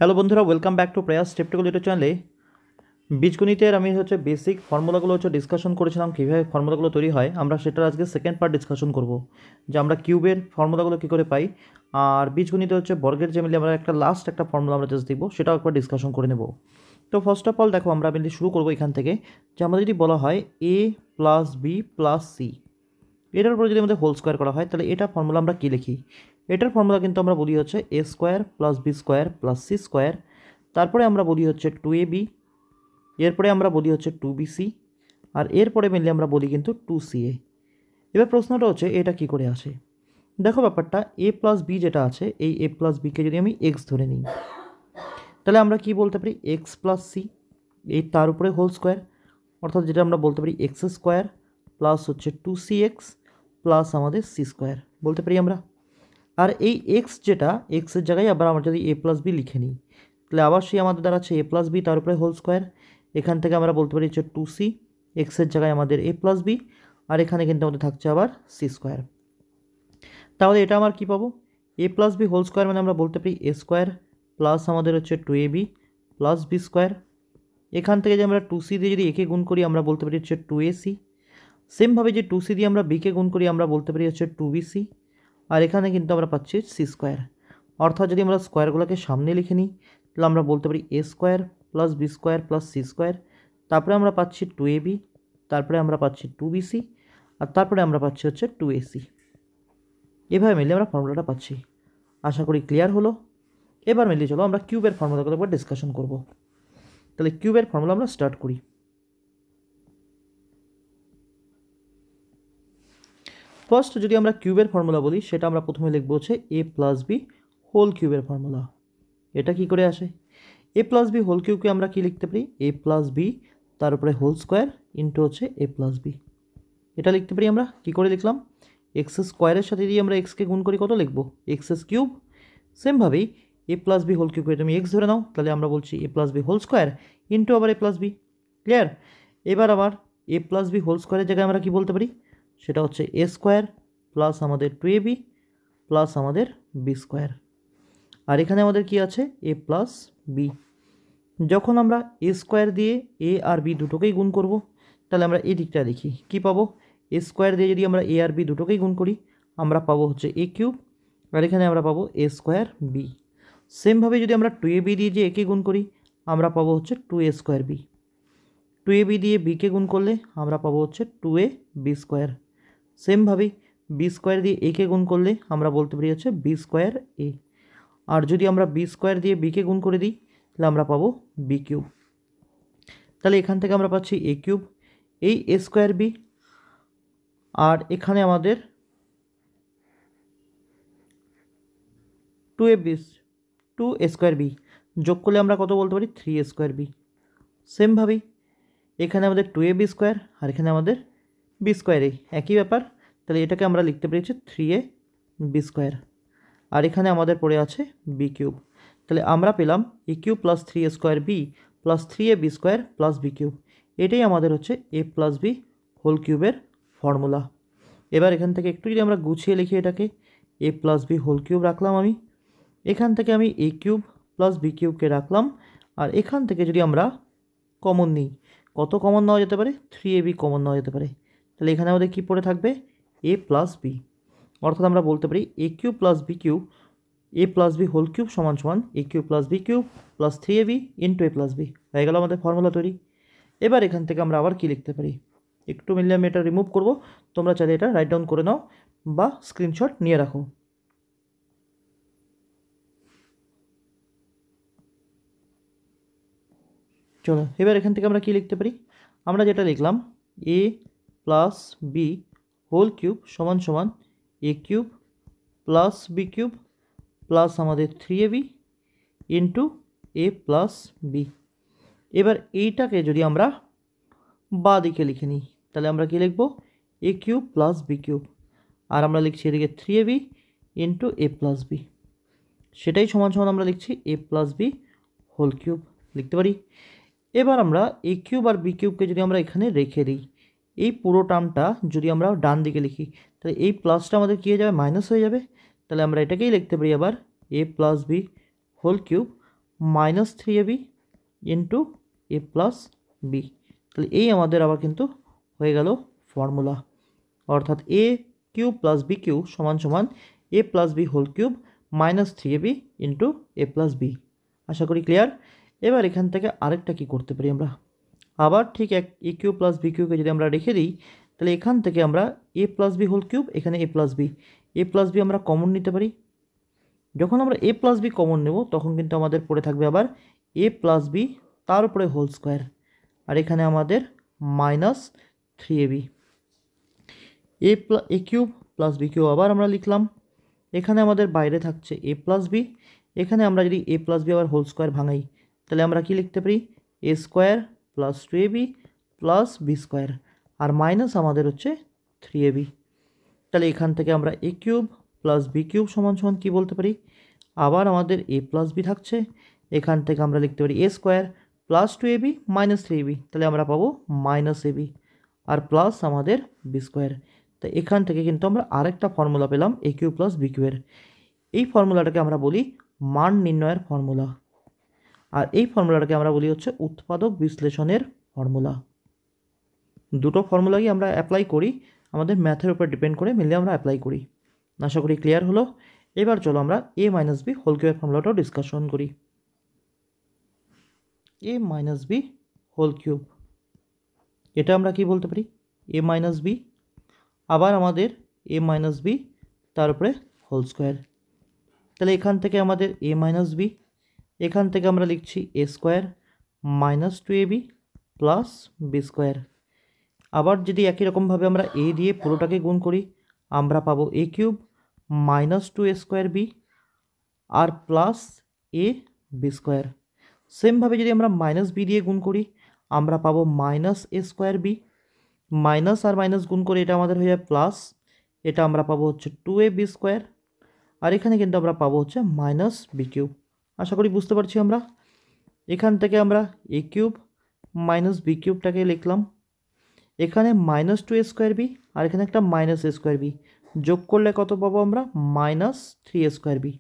Hello বন্ধুরা, welcome back to প্রয়াস স্টেপটেবল YouTube চ্যানেলে। বীজগণিতের আমি বেসিক ফর্মুলাগুলো ডিসকাশন করেছিলাম, কীভাবে ফর্মুলাগুলো তৈরি হয়। আমরা সেটার আজকে সেকেন্ড পার্ট ডিসকাশন করব, যে আমরা কিউবের ফর্মুলাগুলো কী করে পাই। আর বীজগণিতে বর্গের যে মিলে আমরা লাস্ট একটা ফর্মুলা আমরা জাস্ট দিব, সেটাও একবার ডিসকাশন করে নেব। তো ফার্স্ট অফ অল দেখো, আমরা মেনলি শুরু করবো এখান থেকে, যে আমরা যদি বলা হয় a plus b plus c, এটার উপরে যদি আমাদের হোল স্কোয়ার করা হয়, তাহলে এটা ফর্মুলা আমরা কী লিখি? এটার ফর্মুলা কিন্তু আমরা বলি A square plus B square plus C square. তারপরে আমরা বলি 2ab, এরপরে আমরা বলি 2bc, আর এরপরে মেনলি আমরা বলি কিন্তু 2ca। এবার প্রশ্নটা এটা কি করে আসে। দেখো ব্যাপারটা, a প্লাস বি যেটা আছে, এই a প্লাস বিকে যদি আমি এক্স ধরে নিই, তাহলে আমরা কি বলতে পারি এক্স প্লাস সি, এই তার উপরে হোল স্কোয়ার, অর্থাৎ যেটা আমরা বলতে পারি x square plus 2cx plus আমাদের সি স্কোয়ার বলতে পারি আমরা। আর এই এক্স যেটা, এক্সের জায়গায় আবার আমরা যদি এ প্লাস বি লিখে নিই, তাহলে আবার সেই আমাদের দাঁড়াচ্ছে এ প্লাস বি তার উপরে হোল স্কোয়ার। এখান থেকে আমরা বলতে পারি 2c, এক্সের জায়গায় আমাদের এ প্লাস বি, আর এখানে কিন্তু আমাদের থাকছে আবার সি স্কোয়ার। তাহলে এটা আমার কি পাবো, এ প্লাস বি হোল স্কোয়ার, মানে আমরা বলতে পারি এ স্কোয়ার প্লাস আমাদের 2ab প্লাস বি স্কোয়ার। এখান থেকে যে আমরা 2c দিয়ে যদি একে গুণ করি, আমরা বলতে পারি 2ac। সেমভাবে যে 2c দিয়ে আমরা বিকে গুণ করি, আমরা বলতে পারি 2bc। আর এখানে কিন্তু আমরা পাচ্ছি সি স্কোয়ার। অর্থাৎ যদি আমরা স্কোয়ারগুলোকে সামনে লিখে নিই, তাহলে আমরা বলতে পারি A square plus B square plus C square. তারপরে আমরা পাচ্ছি 2ab, তারপরে আমরা পাচ্ছি 2bc, আর তারপরে আমরা পাচ্ছি 2ac। এভাবে মিলে আমরা ফর্মুলাটা পাচ্ছি। আশা করি ক্লিয়ার হলো। এবার মিলিয়ে চলো আমরা কিউবের ফর্মুলাগুলো একবার ডিসকাশন করব। তাহলে কিউবের ফর্মুলা আমরা স্টার্ট করি। ফার্স্ট যদি আমরা কিউবের ফর্মুলা বলি, সেটা আমরা প্রথমে লিখবো এ প্লাস বি হোল কিউবের ফর্মুলা। এটা কি করে আসে? এ প্লাস বি হোল কিউবকে আমরা কি লিখতে পারি, এ প্লাস বি তার উপরে whole square into a plus B. এটা লিখতে পারি আমরা কি করে লিখলাম, এক্স স্কোয়ারের সাথে যদি আমরা এক্সকে গুণ করি কত লিখবো, এক্স কিউব। সেমভাবেই এ প্লাস বি হোল কিউবকে তুমি এক্স ধরে নাও, তাহলে আমরা বলছি a plus b whole square into আবার এ প্লাস বি। ক্লিয়ার? এবার আবার এ প্লাস বি হোল স্কোয়ারের জায়গায় আমরা কি বলতে পারি, সেটা এ স্কোয়ার প্লাস আমাদের 2ab প্লাস আমাদের বি স্কোয়ার। আর এখানে আমাদের কি আছে, এ প্লাস বি। যখন আমরা এ স্কোয়ার দিয়ে এ আর বি দুটোকেই গুণ করব, তাহলে আমরা এই দিকটা দেখি কি পাবো। এ স্কোয়ার দিয়ে যদি আমরা এ আর বি দুটোকেই গুণ করি, আমরা পাবো এ কিউব, আর এখানে আমরা পাবো এ স্কোয়ার বি। সেমভাবে যদি আমরা 2ab দিয়ে যে একে গুণ করি, আমরা পাবো 2a স্কোয়ার বি। 2ab দিয়ে বিকে গুণ করলে আমরা পাবো 2a বি স্কোয়ার। সেমভাবেই বি স্কোয়ার দিয়ে একে গুণ করলে আমরা বলতে পারি বি স্কোয়ার এ। আর যদি আমরা বি স্কোয়ার দিয়ে বিকে গুণ করে দিই, তাহলে আমরা পাবো বি কিউব। তাহলে এখান থেকে আমরা পাচ্ছি এ কিউব, এই এ স্কোয়ার বি, আর এখানে আমাদের 2a স্কোয়ার বি যোগ করলে আমরা কত বলতে পারি, 3a স্কোয়ার বি। সেমভাবেই এখানে আমাদের 2ab স্কোয়ার, আর এখানে আমাদের বি স্কোয়ার এই একই ব্যাপার। তাহলে এটাকে আমরা লিখতে পেরেছি 3a বি স্কোয়ার, আর এখানে আমাদের পড়ে আছে বি কিউব। তাহলে আমরা পেলাম a cube plus 3a square b plus 3a b square plus b cube. এটাই আমাদের এ প্লাস বি হোল কিউবের ফর্মুলা। এবার এখান থেকে একটু যদি আমরা গুছিয়ে লিখি, এটাকে a plus b whole cube রাখলাম আমি, এখান থেকে আমি এ কিউব প্লাস বি কিউবকে রাখলাম, আর এখান থেকে যদি আমরা কমন নিই, কত কমন নেওয়া যেতে পারে, 3ab কমন নেওয়া যেতে পারে। তাহলে এখানে আমাদের কী পড়ে থাকবে, এ প্লাস বি। অর্থাৎ আমরা বলতে পারি a cube plus b cube, a plus b whole cube সমান সমান a cube plus b cube plus 3ab into a plus b. হয়ে গেল আমাদের ফর্মুলা তৈরি। এবার এখান থেকে আমরা আবার কি লিখতে পারি, একটু মিলিয়ে আমি এটা রিমুভ করব, তোমরা চাইলে এটা রাইট ডাউন করে নাও বা স্ক্রিনশট নিয়ে রাখো। চলো এবার এখান থেকে আমরা কি লিখতে পারি, আমরা যেটা লিখলাম a plus b whole cube সমান সমান a cube plus b cube plus আমাদের 3ab into a plus B. এবার এইটাকে যদি আমরা বাঁ দিকে লিখে নিই, তাহলে আমরা কি লিখব, এ কিউব প্লাস বি কিউব, আর আমরা লিখছি এদিকে 3ab into a plus B. সেটাই সমান সমান আমরা লিখছি এ প্লাস বি হোল কিউব লিখতে পারি। এবার আমরা এ কিউব আর বি কিউবকে যদি আমরা এখানে রেখে দিই, এই পুরো টার্মটা যদি আমরা ডান দিকে লিখি, তাহলে এই প্লাসটা আমাদের কী হয়ে যাবে, মাইনাস হয়ে যাবে। তাহলে আমরা এটাকেই লিখতে পারি আবার a plus b whole cube minus three a b into a plus b. তাহলে এই আমাদের আবার কিন্তু হয়ে গেল ফর্মুলা, অর্থাৎ a cube plus b cube সমান সমান a plus b whole cube minus three a b into a plus b. আশা করি ক্লিয়ার। এবার এখান থেকে আরেকটা কি করতে পারি আমরা, আবার ঠিক এক এ কিউব প্লাস বি কিউবকে যদি আমরা রেখে দিই, তাহলে এখান থেকে আমরা a plus b whole cube, এখানে এ প্লাস বি আমরা কমন নিতে পারি। যখন আমরা এ প্লাস বি কমন নেব তখন কিন্তু আমাদের পড়ে থাকবে আবার এ প্লাস বি তার উপরে হোল স্কোয়ার, আর এখানে আমাদের minus three a B. A cube plus b cube আবার আমরা লিখলাম, এখানে আমাদের বাইরে থাকছে এ প্লাস বি, এখানে আমরা যদি এ প্লাস বি আবার হোল স্কোয়ার ভাঙাই তাহলে আমরা কি লিখতে পারি A square plus two A B plus B square, R minus আমাদের হচ্ছে থ্রি এ বি। তাহলে এখান থেকে আমরা এ কিউব প্লাস বি কিউব সমান সমান কী বলতে পারি, আবার আমাদের এ প্লাস বি থাকছে, এখান থেকে আমরা লিখতে পারি A square plus two A B minus three a B, তাহলে আমরা পাবো মাইনাস এ বি আর প্লাস আমাদের বি স্কোয়ার। তো এখান থেকে কিন্তু আমরা আরেকটা ফর্মুলা পেলাম এ কিউ প্লাস বি কিউয়ের। এই ফর্মুলাটাকে আমরা বলি মান নির্ণয়ের ফর্মুলা, আর এই ফর্মুলাটাকে আমরা বলি হচ্ছে উৎপাদক বিশ্লেষণের ফর্মুলা। দুটো ফর্মুলাই আমরা অ্যাপ্লাই করি, আমাদের ম্যাথের উপর ডিপেন্ড করে মিলে আমরা অ্যাপ্লাই করি। আশা করি ক্লিয়ার হলো। এবার চলো আমরা এ মাইনাস বি হোল কিউবের ফর্মুলাটাও ডিসকাশন করি। এ মাইনাস বি হোল কিউব, এটা আমরা কি বলতে পারি এ মাইনাস বি, আবার আমাদের এ মাইনাস বি তার উপরে হোল স্কোয়ার। তাহলে এখান থেকে আমাদের এ মাইনাস বি, এখান থেকে আমরা লিখছি এ square minus two A B plus B square. আবার যদি একই রকমভাবে আমরা এ দিয়ে পুরোটাকে গুণ করি আমরা পাবো এ cube minus two A square B R plus A B square. সেমভাবে যদি আমরা মাইনাস বি দিয়ে গুণ করি আমরা পাবো মাইনাস এ স্কোয়ার বি, মাইনাস আর মাইনাস গুণ করে এটা আমাদের হয়ে যায় প্লাস, এটা আমরা পাবো হচ্ছে টু এ বি স্কোয়ার, আর এখানে কিন্তু আমরা পাবো হচ্ছে মাইনাস বি কিউব। আশা করি বুঝতে পারছি আমরা। এখান থেকে আমরা এ কিউব মাইনাস বি কিউবটাকে লিখলাম, এখানে মাইনাস টু এ স্কোয়ার বি আর এখানে একটা মাইনাস এ স্কোয়ার বি, যোগ করলে কত পাবো আমরা minus three A square B.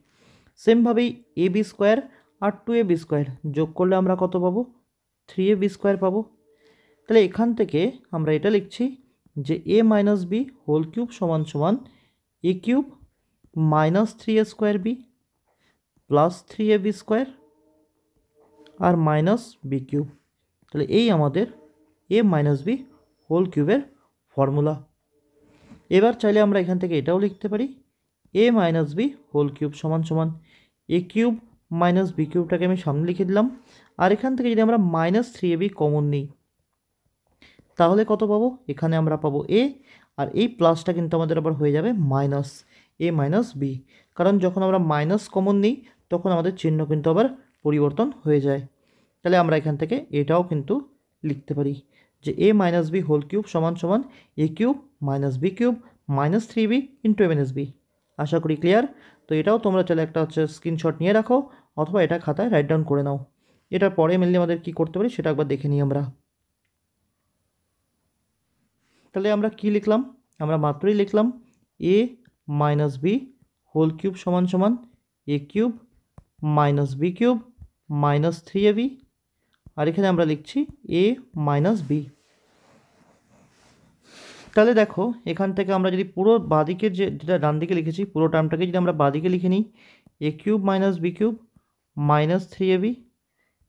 সেমভাবেই A B square R two A B square যোগ করলে আমরা কত পাবো থ্রি এ বি স্কোয়ার পাবো। তাহলে এখান থেকে আমরা এটা লিখছি যে a minus b whole cube সমান সমান a cube minus three A square b plus three a B square R minus b cube. তাহলে এই আমাদের এ মাইনাস বি হোল কিউবের ফর্মুলা। এবার চাইলে আমরা এখান থেকে এটাও লিখতে পারি a minus b whole cube সমান সমান এ কিউব মাইনাস বি কিউবটাকে আমি সামনে লিখে দিলাম, আর এখান থেকে যদি আমরা minus three a B common নিই তাহলে কত পাবো, এখানে আমরা পাবো এ, আর এই প্লাসটা কিন্তু আমাদের আবার হয়ে যাবে মাইনাস এ মাইনাস বি, কারণ যখন আমরা মাইনাস কমন নিই তখন আমাদের চিহ্ন কিন্তু আবার পরিবর্তন হয়ে যায়। তাহলে আমরা এখান থেকে এটাও কিন্তু লিখতে পারি যে a minus b whole cube সমান সমান a cube minus b cube minus three b into a minus b. আশা করি ক্লিয়ার। তো এটাও তোমরা চাইলে একটা হচ্ছে স্ক্রিনশট নিয়ে রাখো অথবা এটা খাতায় রাইট ডাউন করে নাও। এটার পরে মেনলি আমাদের কী করতে পারি সেটা একবার দেখে নিই আমরা। তাহলে আমরা কি লিখলাম, আমরা মাত্রই লিখলাম a minus b whole cube সমান সমান a cube minus b cube minus three a b, আর এখানে আমরা লিখছি এ মাইনাস বি। তাহলে দেখো এখান থেকে আমরা যদি পুরো বাঁদিকের যেটা ডান দিকে লিখেছি পুরো টার্মটাকে যদি আমরা বাঁদিকে লিখে নিই a cube minus b cube minus three a b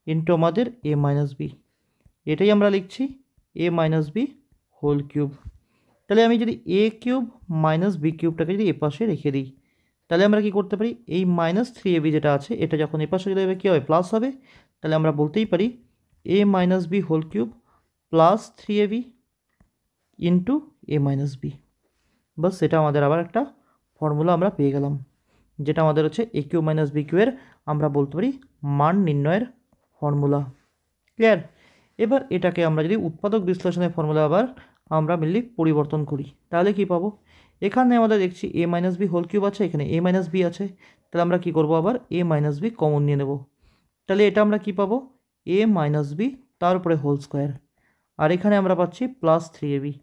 into আমাদের এ মাইনাস বি, এটাই আমরা লিখছি a minus b whole cube. তাহলে আমি যদি এ কিউব মাইনাস বি কিউবটাকে যদি এ পাশে রেখে দিই তাহলে আমরা কি করতে পারি এই মাইনাস থ্রি এ বি যেটা আছে এটা যখন এ পাশে চলে যাবে কী হবে প্লাস হবে, তাহলে আমরা বলতেই পারি a minus b whole cube plus three a b into a minus b. বাস এটা আমাদের আবার একটা ফর্মুলা আমরা পেয়ে গেলাম, যেটা আমাদের হচ্ছে এ কিউ মাইনাস বি কিউয়ের আমরা বলতে পারি মান নির্ণয়ের ফর্মুলা। ক্লিয়ার। এবার এটাকে আমরা যদি উৎপাদক বিশ্লেষণের ফর্মুলা আবার আমরা মেনলি পরিবর্তন করি তাহলে কি পাবো, এখানে আমাদের দেখছি এ মাইনাস বি হোল কিউব আছে, এখানে এ মাইনাস বি আছে, তাহলে আমরা কি করব আবার এ মাইনাস বি কমন নিয়ে নেব, তাহলে এটা আমরা কি পাবো এ মাইনাস বি তার উপরে হোল স্কোয়ার, আর এখানে আমরা পাচ্ছি প্লাস থ্রি এ বি।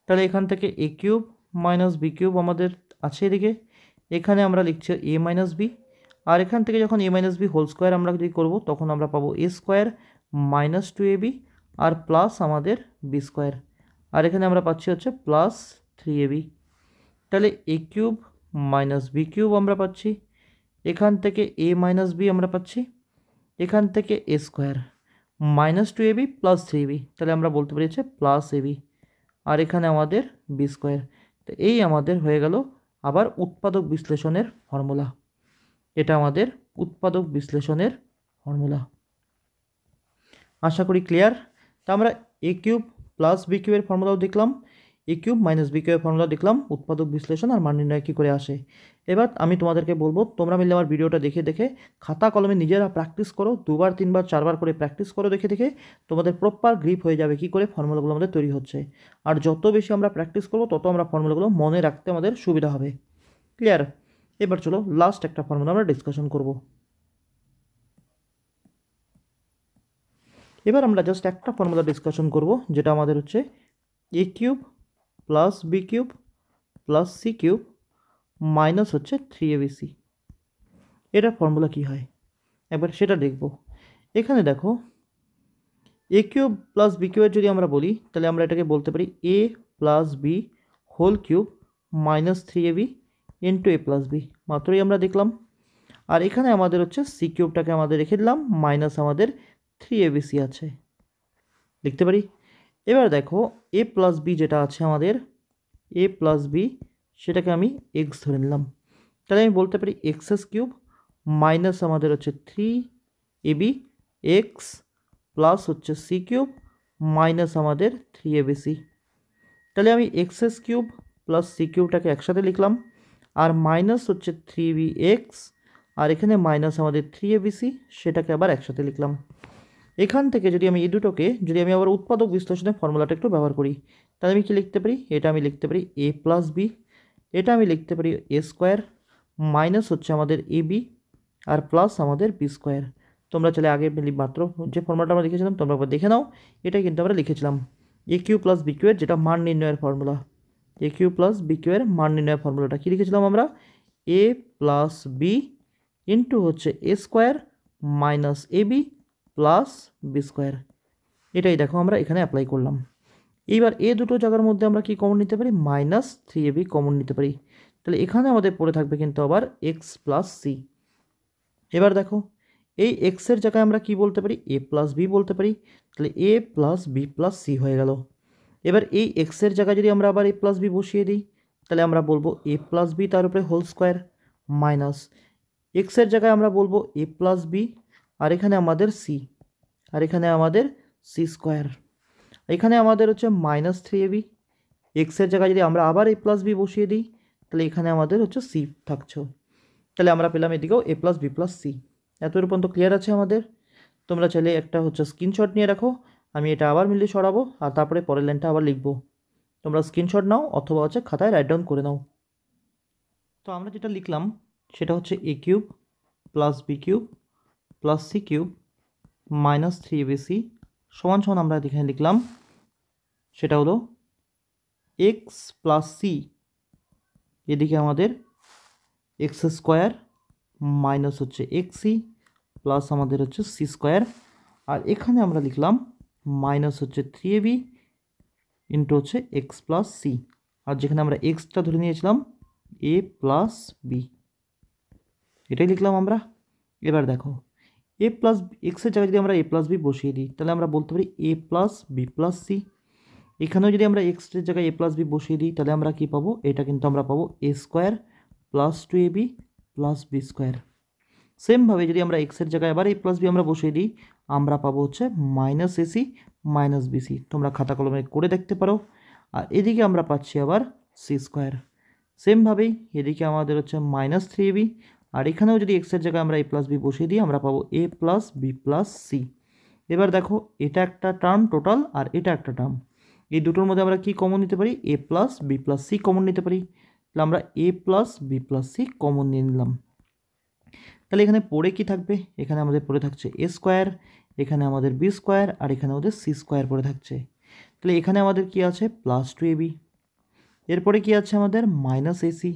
তাহলে এখান থেকে এ কিউব মাইনাস বি কিউব আমাদের আছে এদিকে, এখানে আমরা লিখছি এ মাইনাস বি, আর এখান থেকে যখন a minus b whole square আমরা যদি করব তখন আমরা পাবো a স্কোয়ার মাইনাস 2ab আর প্লাস আমাদের বি স্কোয়ার, আর এখানে আমরা পাচ্ছি হচ্ছে প্লাস 3ab। তাহলে a cube minus b cube আমরা পাচ্ছি, এখান থেকে a মাইনাস বি আমরা পাচ্ছি, এখান থেকে a square minus 2ab plus 3ab, তাহলে আমরা বলতে পারি হচ্ছে প্লাস ab, আর এখানে আমাদের বি স্কোয়ার। তো এই আমাদের হয়ে গেল আবার উৎপাদক বিশ্লেষণের ফর্মুলা। এটা আমাদের উৎপাদক বিশ্লেষণের ফর্মুলা। আশা করি ক্লিয়ার। তা আমরা এ কিউব প্লাস বি কিউবের ফর্মুলাও দেখলাম, এ কিউব মাইনাস বি কিউবের ফর্মুলা দেখলাম, উৎপাদক বিশ্লেষণ আর মান নির্ণয় কী করে আসে। এবার আমি তোমাদেরকে বলবো তোমরা মিলে আমার ভিডিওটা দেখে দেখে খাতা কলমে নিজেরা প্র্যাকটিস করো, 2বার 3বার 4বার করে প্র্যাকটিস করো, দেখে দেখে তোমাদের প্রপার গ্রিপ হয়ে যাবে কী করে ফর্মুলাগুলো আমাদের তৈরি হচ্ছে। আর যত বেশি আমরা প্র্যাকটিস করবো তত আমরা ফর্মুলাগুলো মনে রাখতে আমাদের সুবিধা হবে। ক্লিয়ার? এবার চলো লাস্ট একটা ফর্মুলা আমরা ডিসকাশন করব। এবার আমরা জাস্ট একটা ফর্মুলা ডিসকাশন করব, যেটা আমাদের হচ্ছে a cube plus b cube plus c cube minus হচ্ছে 3abc। এটার ফর্মুলা কী হয় একবার সেটা দেখব। এখানে দেখো এ কিউব প্লাস বি কিউবের যদি আমরা বলি তাহলে আমরা এটাকে বলতে পারি a plus b whole cube minus 3ab into a plus b, মাত্রই আমরা দেখলাম। আর এখানে আমাদের হচ্ছে সি কিউবটাকে আমাদের রেখে দিলাম, মাইনাস আমাদের 3abc আছে, লিখতে পারি। এবার দেখো এ প্লাস বি যেটা আছে আমাদের এ প্লাস বি, সেটাকে আমি এক্স ধরে নিলাম, তাহলে আমি বলতে পারি এক্স কিউব মাইনাস আমাদের হচ্ছে 3ab এক্স প্লাস হচ্ছে সি কিউব মাইনাস আমাদের 3abc। তাহলে আমি এক্স কিউব প্লাস সি কিউবটাকে একসাথে লিখলাম, আর মাইনাস হচ্ছে 3bx, আর এখানে মাইনাস আমাদের 3abc, সেটাকে আবার একসাথে লিখলাম। এখান থেকে যদি আমি এই দুটোকে যদি আমি আবার উৎপাদক বিশ্লেষণের ফর্মুলাটা একটু ব্যবহার করি, তাহলে আমি কি লিখতে পারি, এটা আমি লিখতে পারি এ প্লাস বি, এটা আমি লিখতে পারি এ স্কোয়ার মাইনাস হচ্ছে আমাদের এ বি আর প্লাস আমাদের বি স্কোয়ার। তোমরা চলে আগে মাত্র যে ফর্মুলাটা আমরা লিখেছিলাম তোমরা একবার দেখে নাও, এটাই কিন্তু আমরা লিখেছিলাম এ কিউ প্লাস বি কিউ এর যেটা মান নির্ণয়ের ফর্মুলা। এ কিউ প্লাস বি কিউ এর মান নির্ণয়ের ফর্মুলাটা কী লিখেছিলাম আমরা, এ প্লাস বি ইন্টু হচ্ছে a square minus A B plus B square. এটাই দেখো আমরা এখানে অ্যাপ্লাই করলাম। এইবার এ দুটো জায়গার মধ্যে আমরা কি কমন নিতে পারি, মাইনাস 3ab কমন নিতে পারি, তাহলে এখানে আমাদের পড়ে থাকবে কিন্তু আবার এক্স প্লাস সি। এবার দেখো এই এক্সের জায়গায় আমরা কি বলতে পারি, এ প্লাস বি বলতে পারি, তাহলে এ প্লাস বি প্লাস সি হয়ে গেল। এবার এই এক্সের জায়গায় যদি আমরা আবার এ প্লাস বি বসিয়ে দিই তাহলে আমরা বলবো এ প্লাস বি তার উপরে হোল স্কোয়ার মাইনাস এক্সের জায়গায় আমরা বলবো এ প্লাস বি, আর এখানে আমাদের সি, আর এখানে আমাদের সি স্কোয়ার, এখানে আমাদের হচ্ছে মাইনাস 3ab। এক্সের জায়গায় যদি আমরা আবার এ প্লাস বি বসিয়ে দিই তাহলে এখানে আমাদের হচ্ছে সি থাকছে, তাহলে আমরা পেলাম এদিকেও এ প্লাস বি প্লাস সি। এত পর্যন্ত ক্লিয়ার আছে আমাদের? তোমরা চাইলে একটা হচ্ছে স্ক্রিনশট নিয়ে রাখো, আমি এটা আবার মিলিয়ে সরাবো আর তারপরে পরের লাইনটা আবার লিখবো। তোমরা স্ক্রিনশট নাও অথবা হচ্ছে খাতায় রাইট ডাউন করে নাও। তো আমরা যেটা লিখলাম সেটা হচ্ছে a cube plus b cube plus c cube minus 3abc সমান সমান আমরা এখানে লিখলাম সেটা হলো এক্স প্লাস সি, এদিকে আমাদের এক্স স্কোয়ার মাইনাস হচ্ছে এক্স সি প্লাস আমাদের হচ্ছে সি স্কোয়ার, আর এখানে আমরা লিখলাম মাইনাস হচ্ছে 3ab ইন্টু হচ্ছে এক্স প্লাস সি, আর যেখানে আমরা এক্সটা ধরে নিয়েছিলাম এ প্লাস বি, এটাই লিখলাম আমরা। এবার দেখো এ প্লাস এক্সের জায়গায় যদি আমরা এ প্লাস বি বসিয়ে দিই তাহলে আমরা বলতে পারি a plus b plus C. এখানেও যদি আমরা এক্সের জায়গায় এ প্লাস বি বসিয়ে দিই তাহলে আমরা কী পাবো, এটা কিন্তু আমরা পাবো a square plus 2ab plus B square. সেমভাবে যদি আমরা এক্সের জায়গায় আবার এ প্লাস বি আমরা বসিয়ে দিই আমরা পাবো হচ্ছে মাইনাস এসি মাইনাস বিসি, তোমরা খাতা কলমে করে দেখতে পারো। আর এদিকে আমরা পাচ্ছি আবার সি স্কোয়ার। সেমভাবেই এদিকে আমাদের হচ্ছে মাইনাস 3ab, আর এখানেও যদি এক্সের জায়গায় আমরা এ প্লাস বি বসিয়ে দিই আমরা পাবো এ প্লাস বি প্লাস সি। এবার দেখো এটা একটা টার্ম টোটাল আর এটা একটা টার্ম, এই দুটোর মধ্যে আমরা কি কমন নিতে পারি, a plus b plus c common নিতে পারি, তাহলে আমরা a plus b plus c common নিয়ে নিলাম। তাহলে এখানে পড়ে কি থাকবে, এখানে আমাদের পড়ে থাকছে এ স্কোয়ার, এখানে আমাদের বি স্কোয়ার, আর এখানে আমাদের সি স্কোয়ার পড়ে থাকছে। তাহলে এখানে আমাদের কি আছে প্লাস 2ab, এরপরে কি আছে আমাদের মাইনাস এসি,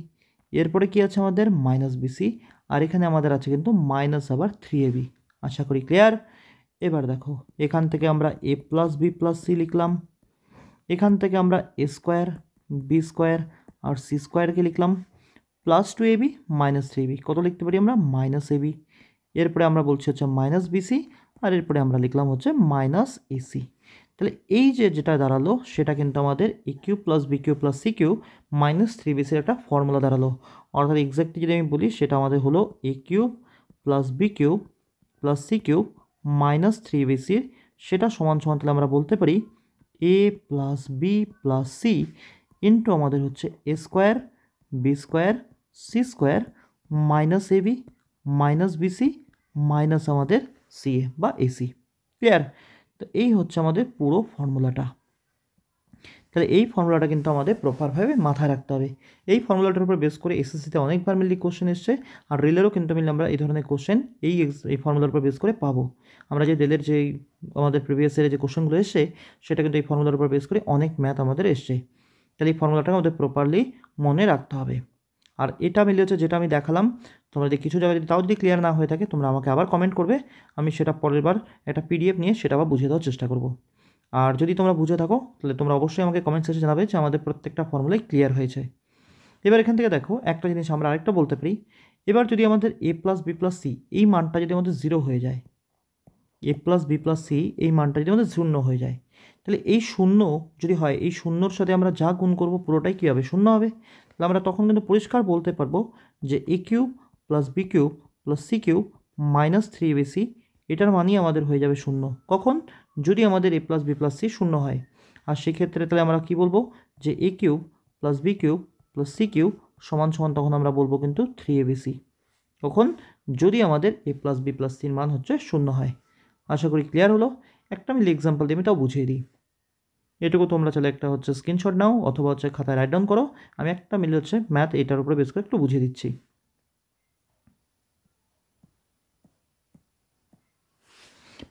এরপরে কি আছে আমাদের মাইনাস বিসি, আর এখানে আমাদের আছে কিন্তু মাইনাস আবার 3ab। আশা করি ক্লিয়ার। এবার দেখো এখান থেকে আমরা a plus b plus c লিখলাম, এখান থেকে আমরা a স্কোয়ার বি স্কোয়ার আর সি স্কোয়ারকে লিখলাম প্লাস 2ab মাইনাস 3ab। কত লিখতে পারি আমরা? Minus ab। এরপরে আমরা বলছি হচ্ছে মাইনাস বিসি, আর এরপরে আমরা লিখলাম হচ্ছে মাইনাস এসি। তাহলে এই যে যেটা দাঁড়ালো সেটা কিন্তু আমাদের a cube plus b cube plus c cube minus 3bসির একটা ফর্মুলা দাঁড়ালো। অর্থাৎ এক্স্যাক্টলি যদি আমি বলি সেটা আমাদের হলো a cube plus b cube plus c cube minus 3bসির, সেটা সমান সমান তাহলে আমরা বলতে পারি a plus b plus c into আমাদের হচ্ছে a square b square c square minus a b minus b c minus আমাদের সিএ বা এসি। ক্লিয়ার? তো এই হচ্ছে আমাদের পুরো ফর্মুলাটা। তাহলে এই ফর্মুলাটা কিন্তু আমাদের প্রপারভাবে মাথায় রাখতে হবে। এই ফর্মুলাটার উপর বেস করে এসএসসিতে অনেকবার মিললি কোশ্চেন এসছে, আর রেলেরও কিন্তু মিললে আমরা এই ধরনের কোশ্চেন এই ফর্মুলার উপর বেস করে পাবো। আমরা যে রেলের যে আমাদের প্রিভিয়াস ইয়ারে যে কোশ্চেনগুলো এসছে সেটা কিন্তু এই ফর্মুলার উপর বেস করে অনেক ম্যাথ আমাদের এসছে। তাহলে এই ফর্মুলাটাকে আমাদের প্রপারলি মনে রাখতে হবে। আর এটা মিলে হচ্ছে যেটা আমি দেখালাম, তোমরা যদি কিছু জায়গায় তাও যদি ক্লিয়ার না হয়ে থাকে তোমরা আমাকে আবার কমেন্ট করবে, আমি সেটা পরের বার একটা পিডিএফ নিয়ে সেটা আবার বুঝিয়ে দেওয়ার চেষ্টা করব। আর যদি তোমরা বুঝে থাকো তাহলে তোমরা অবশ্যই আমাকে কমেন্ট সেকশনে জানাবে যে আমাদের প্রত্যেকটা ফর্মুলাই ক্লিয়ার হয়েছে। এবার এখান থেকে দেখো একটা জিনিস আমরা আরেকটা বলতে পারি, এবার যদি আমাদের a plus b plus C এই মানটা যদি আমাদের 0 হয়ে যায়, এ প্লাস বি প্লাস সি এই মানটা যদি আমাদের 0 হয়ে যায়, তাহলে এই 0 যদি হয়, এই 0-র সাথে আমরা যা গুণ করব পুরোটাই কী হবে? 0 হবে। তাহলে আমরা তখন কিন্তু পরিষ্কার বলতে পারবো যে a cube plus b cube plus c cube minus 3bসি এটার মানই আমাদের হয়ে যাবে 0। কখন? যদি আমাদের a plus b plus c 0 হয়। আর সেক্ষেত্রে তাহলে আমরা কি বলবো? যে a cube plus b cube plus c cube সমান সমান তখন আমরা বলবো কিন্তু 3abসি। কখন? যদি আমাদের এ প্লাস বি প্লাস সির মান হচ্ছে 0 হয়। আশা করি ক্লিয়ার হলো। একটা আমি এক্সাম্পল দিয়ে এটাও বুঝিয়ে দিই। এটুকু তোমরা চাইলে একটা হচ্ছে স্ক্রিনশট নাও অথবা হচ্ছে খাতায় রাইট ডাউন করো। আমি একটা মিলে হচ্ছে ম্যাথ এটার উপরে বেস করে একটু বুঝিয়ে দিচ্ছি।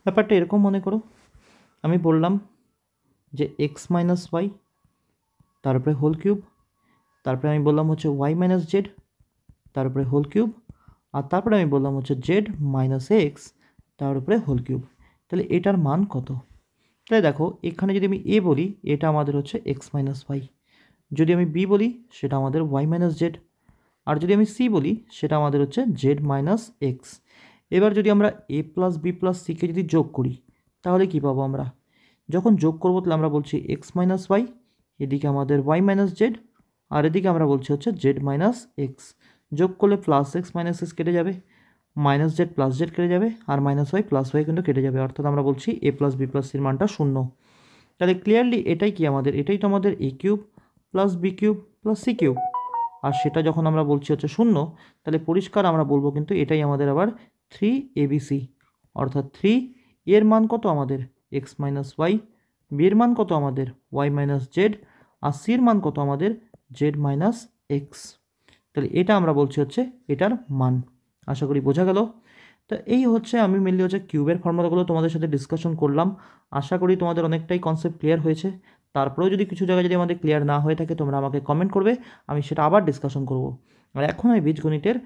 ব্যাপারটা এরকম মনে করো, আমি বললাম যে এক্স মাইনাস ওয়াই, তারপরে হোল কিউব, তারপরে আমি বললাম হচ্ছে ওয়াই মাইনাস জেড, তারপরে হোল কিউব, আর তারপরে আমি বললাম হচ্ছে জেড মাইনাস এক্স, তার উপরে হোল কিউব। তাহলে এটার মান কত? তাহলে দেখো এখানে যদি আমি এ বলি এটা আমাদের হচ্ছে এক্স মাইনাস ওয়াই, যদি আমি বি বলি সেটা আমাদের ওয়াই মাইনাস জেড, আর যদি আমি সি বলি সেটা আমাদের হচ্ছে জেড মাইনাস এক্স। এবার যদি আমরা এ প্লাস বি প্লাস সিকে যদি যোগ করি তাহলে কি পাবো? আমরা যখন যোগ করবো তাহলে আমরা বলছি এক্স মাইনাস ওয়াই, এদিকে আমাদের ওয়াই মাইনাস জেড, আর এদিকে আমরা বলছি হচ্ছে জেড মাইনাস এক্স। যোগ করলে প্লাস এক্স মাইনাস এক্স কেটে যাবে, মাইনাস জেড প্লাস জেড কেটে যাবে, আর মাইনাস ওয়াই প্লাস ওয়াই কিন্তু কেটে যাবে। অর্থাৎ আমরা বলছি এ প্লাস বি প্লাস সির মানটা 0। তাহলে ক্লিয়ারলি এটাই কি আমাদের? এটাই তো আমাদের a cube plus b cube plus c cube. আর সেটা যখন আমরা বলছি হচ্ছে 0, তাহলে পরিষ্কার আমরা বলবো কিন্তু এটাই আমাদের আবার 3abc। অর্থাৎ 3 এর মান কত আমাদের? এক্স মাইনাস ওয়াই, বি এর মান কত আমাদের? ওয়াই মাইনাস জেড, আর সির মান কত আমাদের? Z minus x. তাহলে এটা আমরা বলছি হচ্ছে এটার মান। আশা করি বোঝা গেল। তো এই হচ্ছে আমি মেনলি হচ্ছে কিউবের ফর্মুলাগুলো তোমাদের সাথে ডিসকাশন করলাম। আশা করি তোমাদের অনেকটাই কনসেপ্ট ক্লিয়ার হয়েছে। তারপরেও যদি কিছু জায়গায় যদি আমাদের ক্লিয়ার না হয়ে থাকে তোমরা আমাকে কমেন্ট করবে, আমি সেটা আবার ডিসকাশন করব। আর এখন আমি বীজগণিতের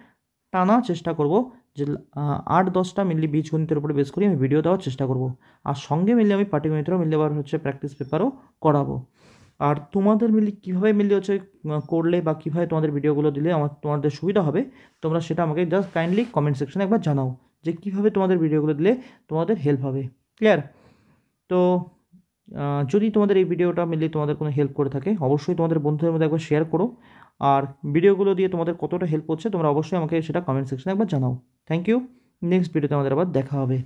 টানা চেষ্টা করব যে 8-10টা মেনলি বীজগণিতের উপরে বেস করে আমি ভিডিও দেওয়ার চেষ্টা করব। আর সঙ্গে মিললে আমি পাটিগণিতেরও মিললে আবার হচ্ছে প্র্যাকটিস পেপারও করাবো। আর তোমাদের মিলি কীভাবে মিললে হচ্ছে করলে বা কীভাবে তোমাদের ভিডিওগুলো দিলে তোমাদের সুবিধা হবে, তোমরা সেটা আমাকে জাস্ট কাইন্ডলি কমেন্ট সেকশনে একবার জানাও যে কীভাবে তোমাদের ভিডিওগুলো দিলে তোমাদের হেল্প হবে। ক্লিয়ার? তো যদি তোমাদের এই ভিডিওটা মিলিয়ে তোমাদের কোনো হেল্প করে থাকে অবশ্যই তোমাদের বন্ধুদের মধ্যে একবার শেয়ার করো। আর ভিডিওগুলো দিয়ে তোমাদের কতটা হেল্প হচ্ছে তোমরা অবশ্যই আমাকে সেটা কমেন্ট সেকশনে একবার জানাও। Thank you. নেক্সট ভিডিওতে আমাদের আবার দেখা হবে।